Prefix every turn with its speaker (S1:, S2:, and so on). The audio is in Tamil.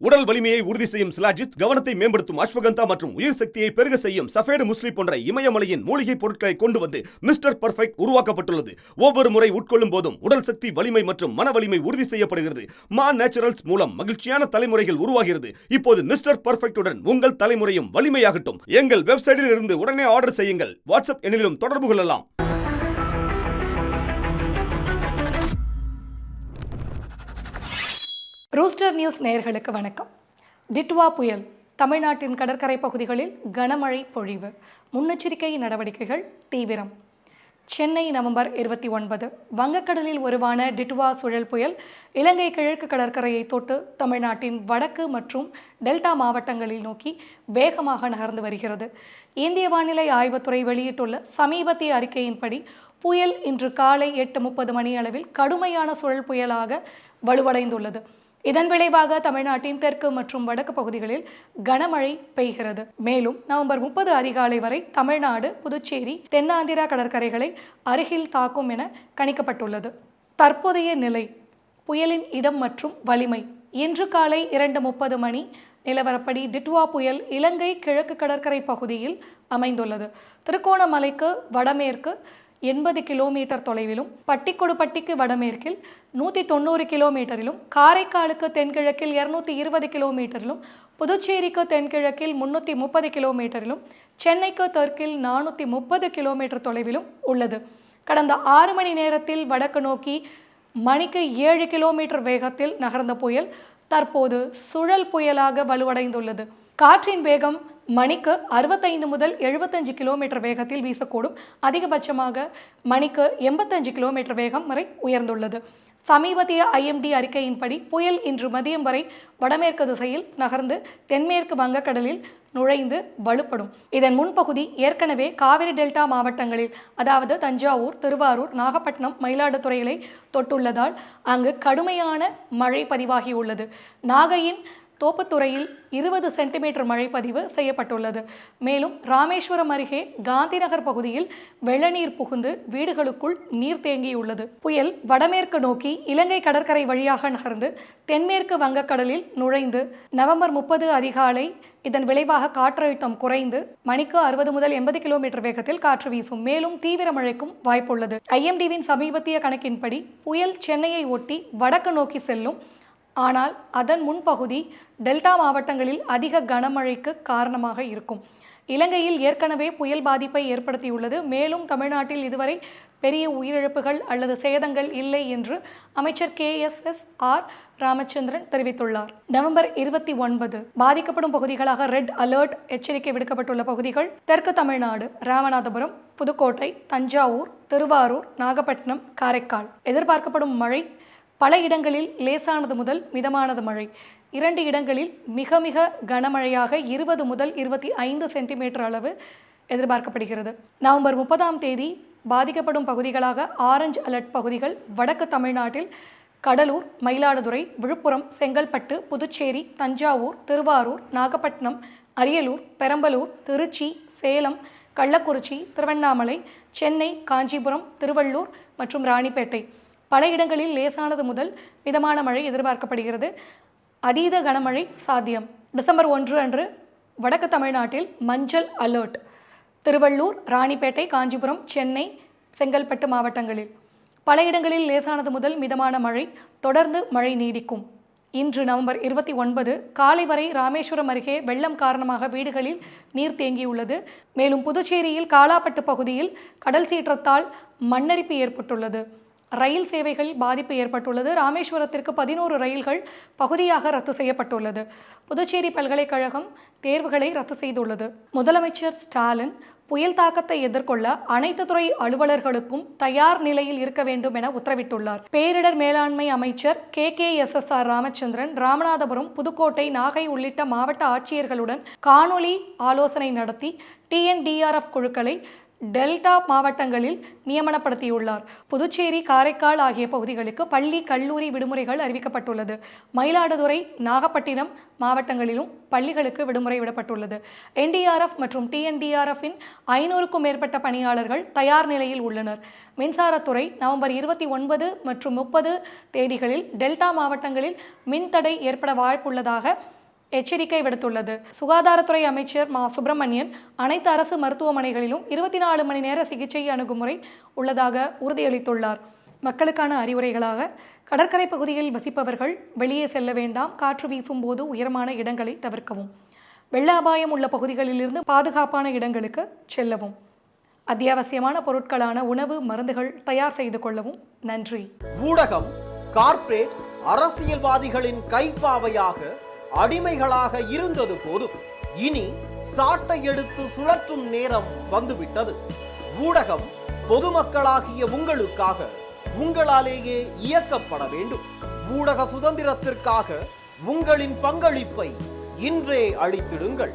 S1: உடல் வலிமையை உறுதி செய்யும் சிலாஜித், கவனத்தை மேம்படுத்தும் அஸ்வகந்தா மற்றும் உயிர் சக்தியை பெருக செய்யும் சஃபேடு முஸ்லி போன்ற இமயமலையின் மூலிகை பொருட்களை கொண்டு வந்து மிஸ்டர் பர்ஃபெக்ட் உருவாக்கப்பட்டுள்ளது. ஒவ்வொரு முறை உட்கொள்ளும் போதும் உடல் சக்தி, வலிமை மற்றும் மன வலிமை உறுதி செய்யப்படுகிறது. மா நேச்சுரல்ஸ் மூலம் மகிழ்ச்சியான தலைமுறைகள் உருவாகிறது. இப்போது மிஸ்டர் பர்ஃபெக்ட்டுடன் உங்கள் தலைமுறையும் வலிமையாகட்டும். எங்கள் வெப்சைட்டில் இருந்து உடனே ஆர்டர் செய்யுங்கள். வாட்ஸ்அப் எண்ணிலும் தொடர்பு கொள்ளலாம்.
S2: ரூஸ்டர் நியூஸ் நேயர்களுக்கு வணக்கம். டிட்வா புயல் தமிழ்நாட்டின் கடற்கரை பகுதிகளில் கனமழை பொழிவு. முன்னெச்சரிக்கை நடவடிக்கைகள் தீவிரம். சென்னை நவம்பர் 29. வங்கக்கடலில் உருவான டிட்வா சுழல் புயல் இலங்கை கிழக்கு கடற்கரையை தொட்டு தமிழ்நாட்டின் வடக்கு மற்றும் டெல்டா மாவட்டங்களில் நோக்கி வேகமாக நகர்ந்து வருகிறது. இந்திய வானிலை ஆய்வுத்துறை வெளியிட்டுள்ள சமீபத்திய அறிக்கையின்படி புயல் இன்று காலை 8:30 மணி அளவில் கடுமையான சுழல் புயலாக வலுவடைந்துள்ளது. இதன் விளைவாக தமிழ்நாட்டின் தெற்கு மற்றும் வடக்கு பகுதிகளில் கனமழை பெய்கிறது. மேலும் நவம்பர் 30 அதிகாலை வரை தமிழ்நாடு, புதுச்சேரி, தென்னாந்திரா கடற்கரைகளை அருகில் தாக்கும் என கணிக்கப்பட்டுள்ளது. தற்போதைய நிலை, புயலின் இடம் மற்றும் வலிமை. இன்று காலை 2:30 மணி நிலவரப்படி டிட்வா புயல் இலங்கை கிழக்கு கடற்கரை பகுதியில் அமைந்துள்ளது. திருகோணமலைக்கு வடமேற்கு 80 கிலோமீட்டர் தொலைவிலும், பட்டிக்கொடுப்பட்டிக்கு வடமேற்கில் 190 கிலோமீட்டரிலும், காரைக்காலுக்கு தென்கிழக்கில் 220 கிலோமீட்டரிலும், புதுச்சேரிக்கு தென்கிழக்கில் 330 கிலோமீட்டரிலும், சென்னைக்கு தெற்கில் 430 கிலோமீட்டர் தொலைவிலும் உள்ளது. கடந்த 6 மணி நேரத்தில் வடக்கு நோக்கி மணிக்கு 7 கிலோமீட்டர் வேகத்தில் நகர்ந்த புயல் தற்போது சுழல் புயலாக வலுவடைந்துள்ளது. காற்றின் வேகம் மணிக்கு 65 முதல் 75 கிலோமீட்டர் வேகத்தில் வீசக்கூடும். அதிகபட்சமாக மணிக்கு 85 கிலோமீட்டர் வேகம் வரை உயர்ந்துள்ளது. சமீபத்திய IMD அறிக்கையின்படி புயல் இன்று மதியம் வரை வடமேற்கு திசையில் நகர்ந்து தென்மேற்கு வங்கக்கடலில் நுழைந்து வலுப்படும். இதன் முன்பகுதி ஏற்கனவே காவிரி டெல்டா மாவட்டங்களில், அதாவது தஞ்சாவூர், திருவாரூர், நாகப்பட்டினம், மயிலாடுதுறைகளை தொட்டுள்ளதால் அங்கு கடுமையான மழை பதிவாகியுள்ளது. நாகையின் தோப்புத்துறையில் 20 சென்டிமீட்டர் மழை பதிவு செய்யப்பட்டுள்ளது. மேலும் ராமேஸ்வரம் அருகே காந்திநகர் பகுதியில் வெள்ளநீர் புகுந்து வீடுகளுக்குள் நீர் தேங்கியுள்ளது. புயல் வடமேற்கு நோக்கி இலங்கை கடற்கரை வழியாக நகர்ந்து தென்மேற்கு வங்கக்கடலில் நுழைந்து நவம்பர் 30 அதிகாலை இதன் விளைவாக காற்றழுத்தம் குறைந்து மணிக்கு 60 முதல் 80 கிலோமீட்டர் வேகத்தில் காற்று வீசும். மேலும் தீவிர மழைக்கும் வாய்ப்புள்ளது. IMDவின் சமீபத்திய கணக்கின்படி புயல் சென்னையை ஒட்டி வடக்கு நோக்கி செல்லும். ஆனால் அதன் முன்பகுதி டெல்டா மாவட்டங்களில் அதிக கனமழைக்கு காரணமாக இருக்கும். இலங்கையில் ஏற்கனவே புயல் பாதிப்பை ஏற்படுத்தியுள்ளது. மேலும் தமிழ்நாட்டில் இதுவரை பெரிய உயிரிழப்புகள் அல்லது சேதங்கள் இல்லை என்று அமைச்சர் KSSR ராமச்சந்திரன் தெரிவித்துள்ளார். நவம்பர் 29 பாதிக்கப்படும் பகுதிகளாக ரெட் அலர்ட் எச்சரிக்கை விடுக்கப்பட்டுள்ள பகுதிகள் தெற்கு தமிழ்நாடு, ராமநாதபுரம், புதுக்கோட்டை, தஞ்சாவூர், திருவாரூர், நாகப்பட்டினம், காரைக்கால். எதிர்பார்க்கப்படும் மழை பல இடங்களில் லேசானது முதல் மிதமானது மழை, 2 இடங்களில் மிக மிக கனமழையாக 20 முதல் 25 சென்டிமீட்டர் அளவு எதிர்பார்க்கப்படுகிறது. நவம்பர் 30ஆம் தேதி பாதிக்கப்படும் பகுதிகளாக ஆரஞ்சு அலர்ட் பகுதிகள் வடக்கு தமிழ்நாட்டில் கடலூர், மயிலாடுதுறை, விழுப்புரம், செங்கல்பட்டு, புதுச்சேரி, தஞ்சாவூர், திருவாரூர், நாகப்பட்டினம், அரியலூர், பெரம்பலூர், திருச்சி, சேலம், கள்ளக்குறிச்சி, திருவண்ணாமலை, சென்னை, காஞ்சிபுரம், திருவள்ளூர் மற்றும் ராணிப்பேட்டை. பல இடங்களில் லேசானது முதல் மிதமான மழை எதிர்பார்க்கப்படுகிறது. அதீத கனமழை சாத்தியம். டிசம்பர் 1 அன்று வடக்கு தமிழ்நாட்டில் மஞ்சள் அலர்ட். திருவள்ளூர், ராணிப்பேட்டை, காஞ்சிபுரம், சென்னை, செங்கல்பட்டு மாவட்டங்களில் பல இடங்களில் லேசானது முதல் மிதமான மழை, தொடர்ந்து மழை நீடிக்கும். இன்று நவம்பர் 29 காலை வரை ராமேஸ்வரம் அருகே வெள்ளம் காரணமாக வீடுகளில் நீர் தேங்கியுள்ளது. மேலும் புதுச்சேரியில் காலாப்பட்டு பகுதியில் கடல் சீற்றத்தால் மண்ணரிப்பு ஏற்பட்டுள்ளது. ரயில் சேவைகள் பாதிப்பு ஏற்பட்டுள்ளது. ராமேஸ்வரத்திற்கு 11 ரயில்கள் பகுதியாக ரத்து செய்யப்பட்டுள்ளது. புதுச்சேரி பல்கலைக்கழகம் தேர்வுகளை ரத்து செய்துள்ளது. முதலமைச்சர் ஸ்டாலின் புயல் தாக்கத்தை எதிர்கொள்ள அனைத்து துறை அலுவலர்களுக்கும் தயார் நிலையில் இருக்க வேண்டும் என உத்தரவிட்டுள்ளார். பேரிடர் மேலாண்மை அமைச்சர் KSSR ராமச்சந்திரன் ராமநாதபுரம், புதுக்கோட்டை, நாகை உள்ளிட்ட மாவட்ட ஆட்சியர்களுடன் காணொலி ஆலோசனை நடத்தி TNDRF குழுக்களை டெல்டா மாவட்டங்களில் நியமனப்படுத்தியுள்ளார். புதுச்சேரி, காரைக்கால் ஆகிய பகுதிகளுக்கு பள்ளி, கல்லூரி விடுமுறைகள் அறிவிக்கப்பட்டுள்ளது. மயிலாடுதுறை, நாகப்பட்டினம் மாவட்டங்களிலும் பள்ளிகளுக்கு விடுமுறை விடப்பட்டுள்ளது. NDRF மற்றும் TNDRF-இன் 500க்கும் மேற்பட்ட பணியாளர்கள் தயார் நிலையில் உள்ளனர். மின்சாரத்துறை நவம்பர் 29 மற்றும் 30 தேதிகளில் டெல்டா மாவட்டங்களில் மின்தடை ஏற்பட வாய்ப்புள்ளதாக எச்சரிக்கை விடுத்துள்ளது. சுகாதாரத்துறை அமைச்சர் மா. சுப்பிரமணியன் அனைத்து அரசு மருத்துவமனைகளிலும் 24 மணி நேர சிகிச்சை அணுகுமுறை உள்ளதாக உறுதியளித்துள்ளார். மக்களுக்கான அறிவுரைகளாக, கடற்கரை பகுதியில் வசிப்பவர்கள் வெளியே செல்ல வேண்டாம். காற்று வீசும் போது உயரமான இடங்களை தவிர்க்கவும். வெள்ள அபாயம் உள்ள பகுதிகளிலிருந்து பாதுகாப்பான இடங்களுக்கு செல்லவும். அத்தியாவசியமான பொருட்களான உணவு, மருந்துகள் தயார் செய்து கொள்ளவும். நன்றி.
S3: ஊடகம் கார்ப்பரேட் அரசியல்வாதிகளின் கைப்பாவையாக அடிமைகளாக இருந்தது போதும். இனி சாட்டை எடுத்து சுழற்றும் நேரம் வந்துவிட்டது. ஊடகம் பொதுமக்களாகிய உங்களுக்காக, உங்களாலேயே இயக்கப்பட வேண்டும். ஊடக சுதந்திரத்திற்காக உங்களின் பங்களிப்பை இன்றே அளித்திடுங்கள்.